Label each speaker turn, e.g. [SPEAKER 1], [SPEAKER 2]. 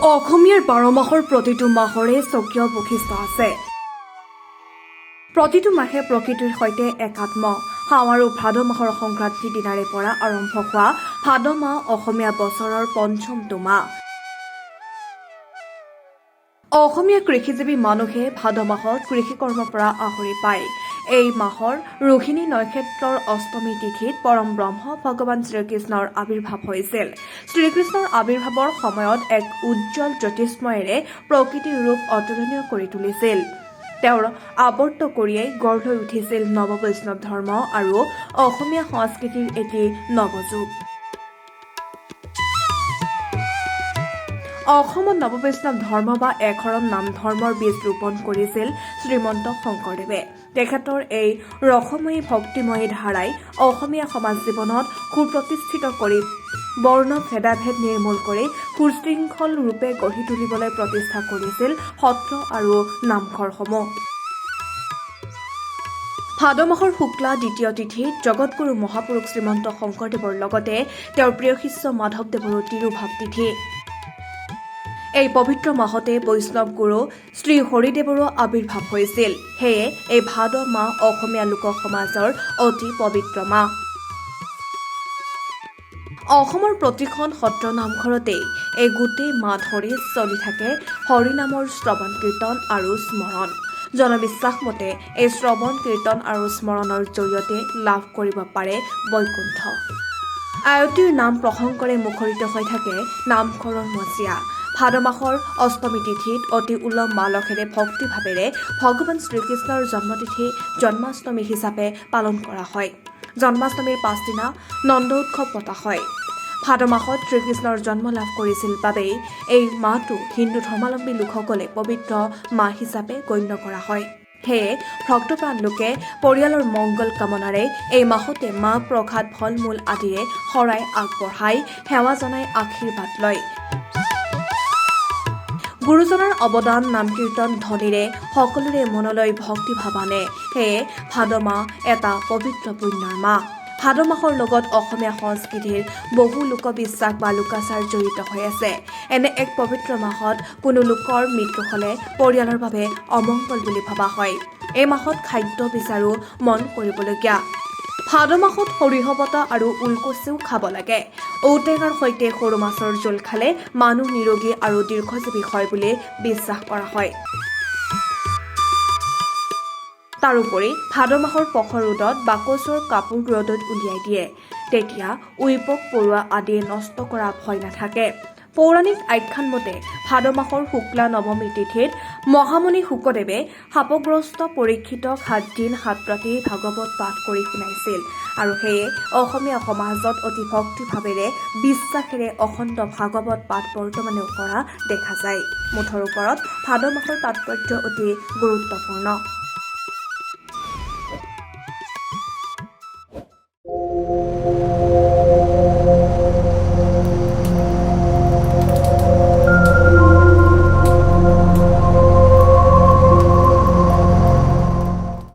[SPEAKER 1] অসমীয়াৰ 12 মাহৰ প্ৰতিটো মাহৰে স্বকীয় বৈশিষ্ট্য আছে। প্ৰতিটো মাহে প্ৰকৃতিৰ সৈতে একাত্ম। শাও আৰু ভাদ মাহৰ সংক্ৰান্তিৰ দিনাৰে পৰা আৰম্ভ হোৱা ভাদ মাহ অসমীয়া বছৰৰ পঞ্চমটো মাহ। অসমীয়া কৃষিজীৱী মানুহে ভাদ মাহত কৃষিকৰ্মৰ পৰা আহৰি পায়। এই মাহৰ ৰোহিণী নক্ষত্ৰৰ অষ্টমী তিথিত পৰম ব্ৰহ্ম ভগৱান শ্ৰীকৃষ্ণৰ আৱিৰ্ভাৱ হৈছিল। শ্ৰীকৃষ্ণৰ আৱিৰ্ভাৱৰ সময়ত এক উজ্জ্বল জ্যোতিষ্ময়েৰে প্ৰকৃতিৰ ৰূপ অতুলনীয় কৰি তুলিছিল। তেওঁৰ আৱৰ্ত কৰিয়েই গঢ় লৈ উঠিছিল নৱবৈষ্ণৱ ধৰ্ম আৰু অসমীয়া সংস্কৃতিৰ এটি নৱযুগ। অসমত নৱবৈষ্ণৱ ধৰ্ম বা একশৰণ নাম ধৰ্মৰ বীজ ৰোপণ কৰিছিল শ্ৰীমন্ত শংকৰদেৱে। তেখেতৰ এই ৰসময়ী ভক্তিময়ী ধাৰাই অসমীয়া সমাজ জীৱনত সুপ্ৰতিষ্ঠিত কৰি বৰ্ণ ভেদাভেদ নিৰ্মূল কৰি সুশৃংখল ৰূপে গঢ়ি তুলিবলৈ প্ৰতিষ্ঠা কৰিছিল সত্ৰ আৰু নামঘৰসমূহ। ভাদ মাহৰ শুক্লা দ্বিতীয় তিথিত জগতগুৰু মহাপুৰুষ শ্ৰীমন্ত শংকৰদেৱৰ লগতে তেওঁৰ প্ৰিয় শিষ্য মাধৱদেৱৰো তিৰুভাৱ তিথি। এই পবিত্ৰ মাহতে বৈষ্ণৱ গুৰু শ্ৰী হৰিদেৱৰো আৱিৰ্ভাৱ হৈছিল। সেয়ে এই ভাদ মাহ অসমীয়া লোক সমাজৰ অতি পবিত্ৰ মাহ। অসমৰ প্ৰতিখন সত্ৰ নামঘৰতেই এই গোটেই মাহ ধৰি চলি থাকে হৰিনামৰ শ্ৰৱণ কীৰ্তন আৰু স্মৰণ। জনবিশ্বাস মতে এই শ্ৰৱণ কীৰ্তন আৰু স্মৰণৰ জৰিয়তে লাভ কৰিব পাৰে বৈকুণ্ঠ। আয়তীৰ নাম প্ৰসংগৰে মুখৰিত হৈ থাকে নামঘৰৰ মজিয়া। ভাদ মাহৰ অষ্টমী তিথিত অতি উলহ মালহেৰে ভক্তিভাৱেৰে ভগৱান শ্ৰীকৃষ্ণৰ জন্মতিথি জন্মাষ্টমী হিচাপে পালন কৰা হয়। জন্মাষ্টমীৰ পাছদিনা নন্দ উৎসৱ পতা হয়। ভাদ মাহত শ্ৰীকৃষ্ণৰ জন্ম লাভ কৰিছিল বাবেই এই মাহটো হিন্দু ধৰ্মাৱলম্বী লোকসকলে পবিত্ৰ মাহ হিচাপে গণ্য কৰা হয়। সেয়ে ভক্তপ্ৰাণ লোকে পৰিয়ালৰ মংগল কামনাৰে এই মাহতে মাহ প্ৰসাদ ফল মূল আদিৰে শৰাই আগবঢ়াই সেৱা জনাই আশীৰ্বাদ লয়। গুৰুজনাৰ অৱদান নাম কীৰ্তন ধ্বনিৰে সকলোৰে মনলৈ ভক্তিভাৱ আনে। সেয়ে ভাদ মাহ এটা পবিত্ৰ পুণ্যৰ মাহ। ভাদ মাহৰ লগত অসমীয়া সংস্কৃতিৰ বহু লোকবিশ্বাস বা লোকাচাৰ জড়িত হৈ আছে। এনে এক পবিত্ৰ মাহত কোনো লোকৰ মৃত্যু হলে পৰিয়ালৰ বাবে অমংগল বুলি ভবা হয়। এই মাহত খাদ্য বিচাৰো মন কৰিবলগীয়া। ভাদ মাহত সৰিয়হ বটা আৰু ওলকচুও খাব লাগে। ঔটেঙাৰ সৈতে সৰু মাছৰ জোল খালে মানুহ নিৰোগী আৰু দীৰ্ঘজীৱী হয় বুলি বিশ্বাস কৰা হয়। তাৰোপৰি ভাদ মাহৰ পখৰ ৰ'দত বাকচৰ কাপোৰ ৰ'দত উলিয়াই দিয়ে। তেতিয়া উইপক পৰুৱা আদিয়ে নষ্ট কৰা ভয় নাথাকে। পৌৰাণিক আখ্যান মতে ভাদ মাহৰ শুক্লা নৱমী তিথিত মহামুনি শুকদেৱে শাপগ্ৰস্ত পৰীক্ষিতক 7 দিন 7 ৰাতি ভাগৱত পাঠ কৰি শুনাইছিল আৰু সেয়ে অসমীয়া সমাজত অতি ভক্তিভাৱেৰে বিশ্বাসেৰে অখণ্ড ভাগৱত পাঠ বৰ্তমানেও কৰা দেখা যায়। মুঠৰ ওপৰত ভাদ মাহৰ তাৎপৰ্য অতি গুৰুত্বপূৰ্ণ।